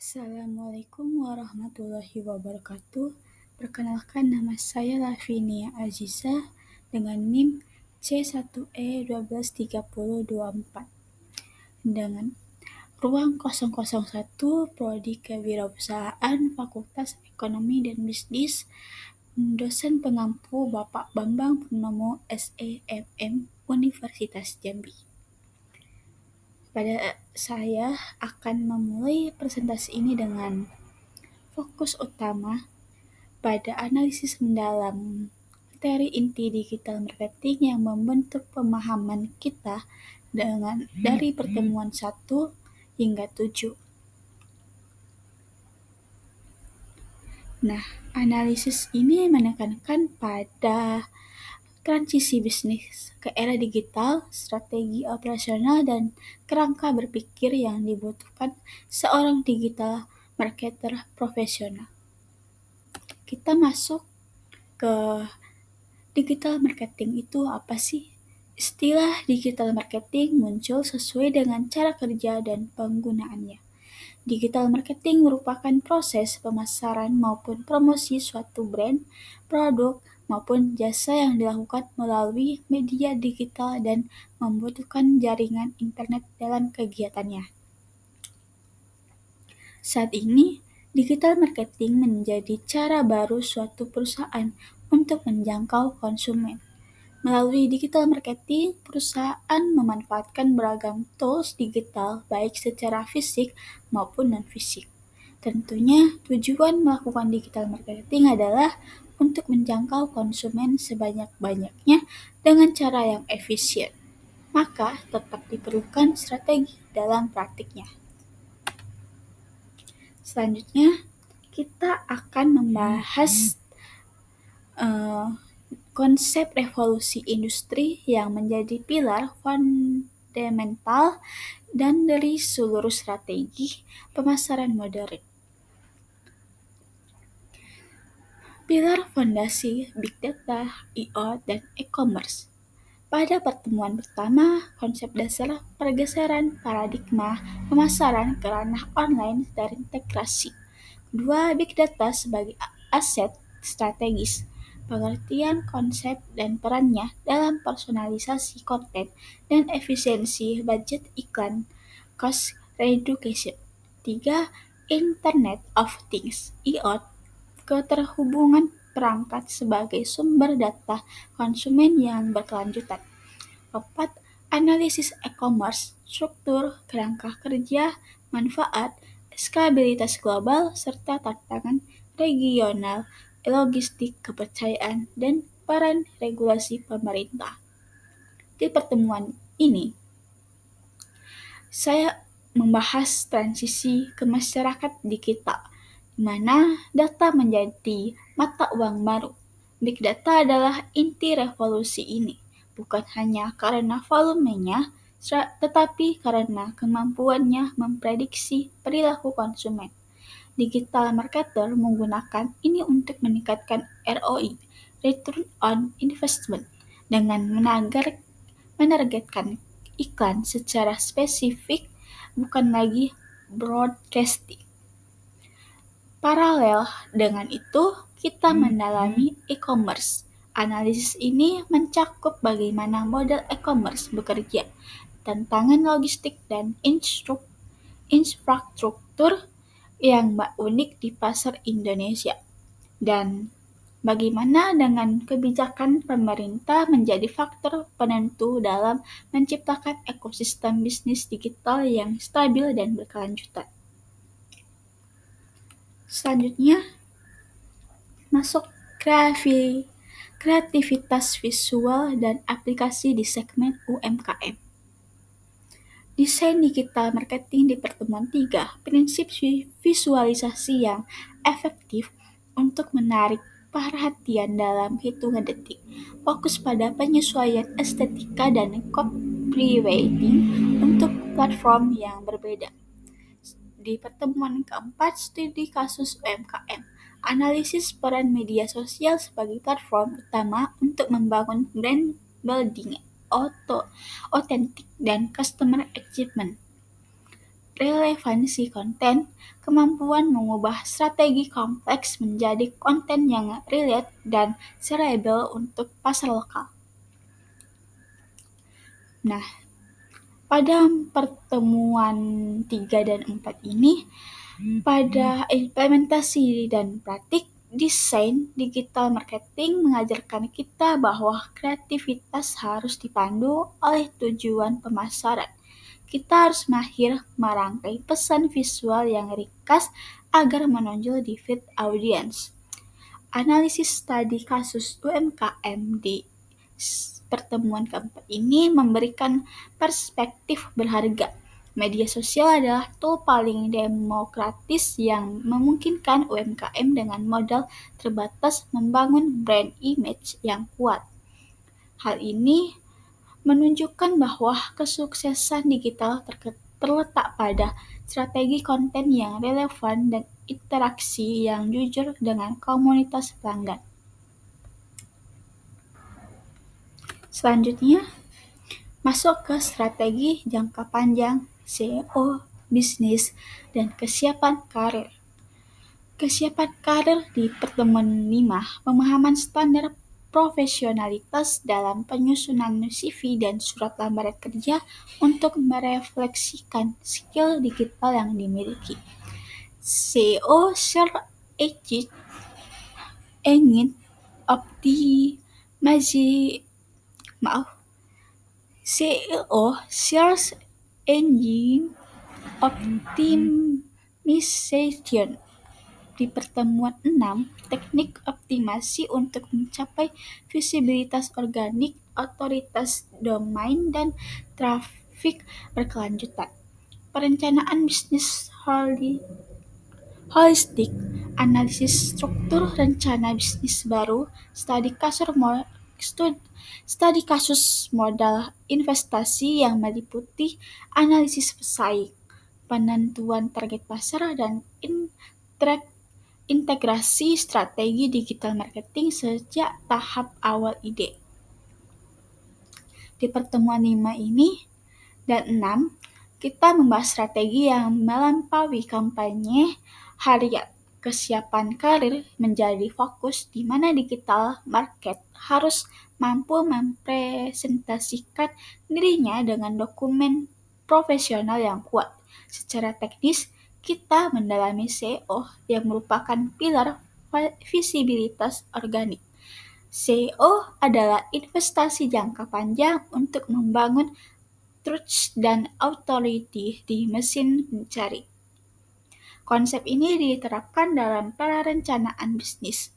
Assalamualaikum warahmatullahi wabarakatuh. Perkenalkan, nama saya Lavinia Azizah dengan NIM C1E12324 dengan ruang 001 Prodi Kewirausahaan Fakultas Ekonomi dan Bisnis, dosen pengampu Bapak Bambang Purnomo SEMM Universitas Jambi. Saya akan memulai presentasi ini dengan fokus utama pada analisis mendalam materi inti digital marketing yang membentuk pemahaman kita dari pertemuan 1 hingga 7. Nah, analisis ini menekankan pada transisi bisnis ke era digital, strategi operasional, dan kerangka berpikir yang dibutuhkan seorang digital marketer profesional. Kita masuk ke digital marketing itu apa sih? Istilah digital marketing muncul sesuai dengan cara kerja dan penggunaannya. Digital marketing merupakan proses pemasaran maupun promosi suatu brand, produk, maupun jasa yang dilakukan melalui media digital dan membutuhkan jaringan internet dalam kegiatannya. Saat ini, digital marketing menjadi cara baru suatu perusahaan untuk menjangkau konsumen. Melalui digital marketing, perusahaan memanfaatkan beragam tools digital baik secara fisik maupun non-fisik. Tentunya, tujuan melakukan digital marketing adalah untuk menjangkau konsumen sebanyak-banyaknya dengan cara yang efisien. Maka, tetap diperlukan strategi dalam praktiknya. Selanjutnya, kita akan membahas konsep revolusi industri yang menjadi pilar fundamental dan dari seluruh strategi pemasaran modern. Pilar fondasi Big Data, IoT, dan e-commerce. Pada pertemuan pertama, konsep dasar pergeseran paradigma pemasaran ke ranah online terintegrasi. Kedua, Big Data sebagai aset strategis. Pengertian konsep dan perannya dalam personalisasi konten dan efisiensi budget iklan, cost reduction. 3. Internet of Things, IoT, keterhubungan perangkat sebagai sumber data konsumen yang berkelanjutan. 4. Analisis e-commerce, struktur, kerangka kerja, manfaat, skala global, serta tantangan regional, logistik, kepercayaan, dan peran regulasi pemerintah. Di pertemuan ini, saya membahas transisi ke masyarakat digital, di mana data menjadi mata uang baru. Big Data adalah inti revolusi ini, bukan hanya karena volumenya, tetapi karena kemampuannya memprediksi perilaku konsumen. Digital marketer menggunakan ini untuk meningkatkan ROI, Return on Investment, dengan menargetkan iklan secara spesifik, bukan lagi broadcasting. Paralel dengan itu, kita mendalami e-commerce. Analisis ini mencakup bagaimana model e-commerce bekerja, tantangan logistik dan infrastruktur yang unik di pasar Indonesia, dan bagaimana dengan kebijakan pemerintah menjadi faktor penentu dalam menciptakan ekosistem bisnis digital yang stabil dan berkelanjutan. Selanjutnya, masuk kreativitas visual dan aplikasi di segmen UMKM. Desain digital marketing di pertemuan 3, prinsip visualisasi yang efektif untuk menarik perhatian dalam hitungan detik. Fokus pada penyesuaian estetika dan copywriting untuk platform yang berbeda. Di pertemuan keempat, studi kasus UMKM. Analisis peran media sosial sebagai platform utama untuk membangun brand building, otentik, dan customer engagement. relevansi konten, kemampuan mengubah strategi kompleks menjadi konten yang relate dan shareable untuk pasar lokal. Nah, pada pertemuan 3 dan 4 ini, pada implementasi dan praktik, desain digital marketing mengajarkan kita bahwa kreativitas harus dipandu oleh tujuan pemasaran. Kita harus mahir merangkai pesan visual yang ringkas agar menonjol di feed audiens. Analisis studi kasus UMKM di pertemuan keempat ini memberikan perspektif berharga. Media sosial adalah tool paling demokratis yang memungkinkan UMKM dengan modal terbatas membangun brand image yang kuat. Hal ini menunjukkan bahwa kesuksesan digital terletak pada strategi konten yang relevan dan interaksi yang jujur dengan komunitas pelanggan. Selanjutnya, masuk ke strategi jangka panjang, SEO, bisnis, dan kesiapan karir. Kesiapan karir di pertemuan 5, pemahaman standar profesionalitas dalam penyusunan CV dan surat lamaran kerja untuk merefleksikan skill digital yang dimiliki. SEO Search Engine Optimization SEO Search Engine Optimization. Di pertemuan 6, teknik optimasi untuk mencapai visibilitas organik, otoritas domain, dan trafik berkelanjutan. Perencanaan bisnis holistik, analisis struktur rencana bisnis baru, studi kasus modal investasi yang meliputi analisis pesaing, penentuan target pasar, dan integrasi strategi digital marketing sejak tahap awal ide. Di pertemuan 5 ini dan 6, kita membahas strategi yang melampaui kampanye harian. Kesiapan karir menjadi fokus di mana digital market harus mampu mempresentasikan dirinya dengan dokumen profesional yang kuat. Secara teknis, kita mendalami SEO yang merupakan pilar visibilitas organik. SEO adalah investasi jangka panjang untuk membangun trust dan authority di mesin pencari. Konsep ini diterapkan dalam perencanaan bisnis.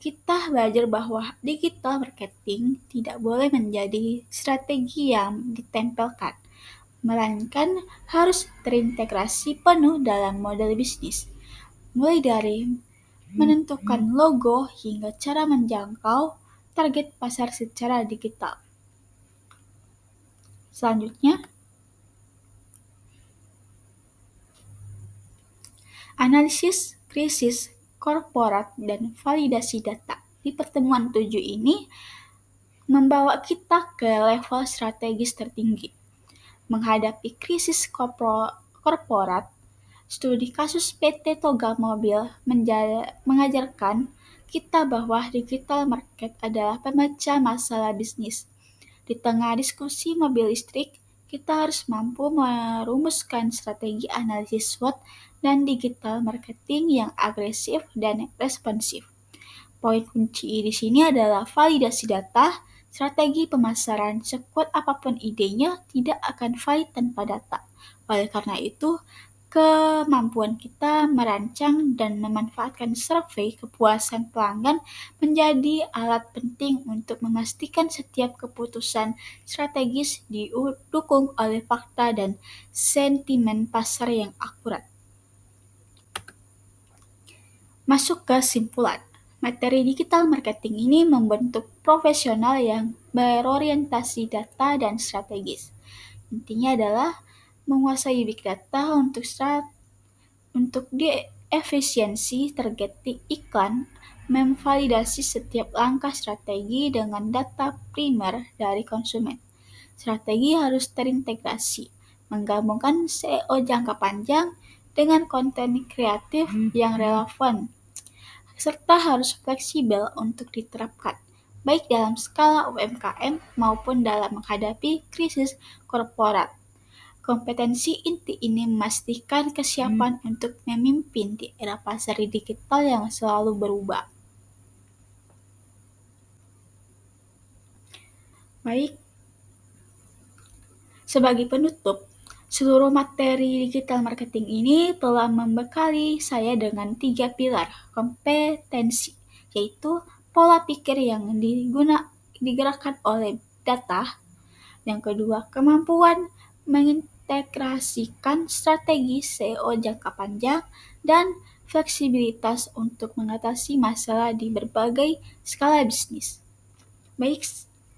Kita belajar bahwa digital marketing tidak boleh menjadi strategi yang ditempelkan, melainkan harus terintegrasi penuh dalam model bisnis, mulai dari menentukan logo hingga cara menjangkau target pasar secara digital. Selanjutnya, analisis krisis korporat dan validasi data. Di pertemuan 7 ini membawa kita ke level strategis tertinggi. Menghadapi krisis korporat, studi kasus PT Toga Mobil mengajarkan kita bahwa digital market adalah pemecah masalah bisnis. Di tengah diskusi mobil listrik, kita harus mampu merumuskan strategi analisis SWOT dan digital marketing yang agresif dan responsif. Poin kunci di sini adalah validasi data. Strategi pemasaran sekuat apapun idenya tidak akan valid tanpa data. Oleh karena itu, kemampuan kita merancang dan memanfaatkan survei kepuasan pelanggan menjadi alat penting untuk memastikan setiap keputusan strategis didukung oleh fakta dan sentimen pasar yang akurat. Masuk ke simpulan. Materi digital marketing ini membentuk profesional yang berorientasi data dan strategis. Intinya adalah menguasai big data untuk efisiensi targeting iklan, memvalidasi setiap langkah strategi dengan data primer dari konsumen. Strategi harus terintegrasi, menggabungkan SEO jangka panjang dengan konten kreatif yang relevan, serta harus fleksibel untuk diterapkan, baik dalam skala UMKM maupun dalam menghadapi krisis korporat. Kompetensi inti ini memastikan kesiapan untuk memimpin di era pasar digital yang selalu berubah. Baik, sebagai penutup, seluruh materi digital marketing ini telah membekali saya dengan 3 pilar kompetensi, yaitu pola pikir yang digerakkan oleh data. Yang kedua, kemampuan mengintegrasikan strategi SEO jangka panjang dan fleksibilitas untuk mengatasi masalah di berbagai skala bisnis. Baik,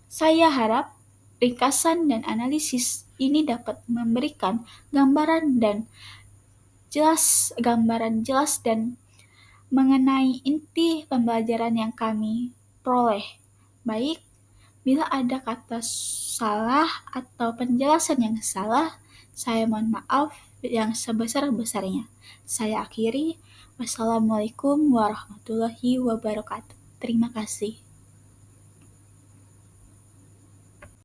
saya harap ringkasan dan analisis ini dapat memberikan gambaran jelas dan mengenai inti pembelajaran yang kami peroleh. Baik, bila ada kata salah atau penjelasan yang salah, saya mohon maaf yang sebesar-besarnya. Saya akhiri. Wassalamualaikum warahmatullahi wabarakatuh. Terima kasih.